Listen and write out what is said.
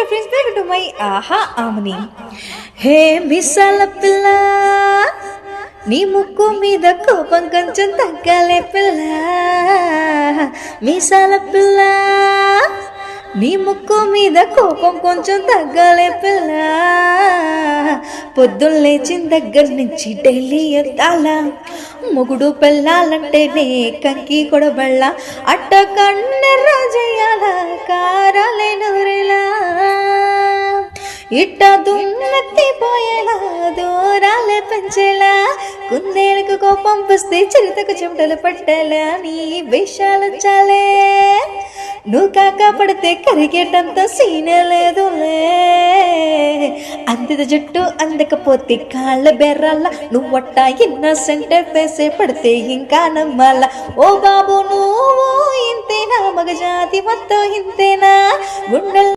Friends, welcome to my ఆహా ఆమని. హే మిసాల పిల్ల, నీ ముక్కు మీద కోపం కొంచెం తగ్గాలే పిల్ల. మీసాల పిల్ల, నీ ముక్కు మీద కోపం కొంచెం తగ్గాలే పిల్ల. పొద్దున్న లేచిన దగ్గర నుంచి డైలీ ఎత్తాల, మొగుడు పెళ్ళాలంటేనే కంకి కొడబళ్ళ, అట్ట కన్నె రాజయ్యాల కారాలే నూరేలా, ఇట్ట దున్నెత్తిపోయేలా దూరాలే పెంచేలా, కుందేలకు కోపం వస్తే చిరుతకు చెమటలు పట్టేలా, నీ వేషాలు చాలే నువ్వు కాక పడితే కరిగేటంత సీనే లేదులే. అందిద జుట్టు అందకపోతే కాళ్ళ బెర్రాల, నువ్వట్ట ఇన్నసెంట్ వేసే పడితే ఇంకా నమ్మాల. ఓ బాబు నువ్వు ఇంతేనా, మగజాతి మొత్తం ఇంతేనా, గుండె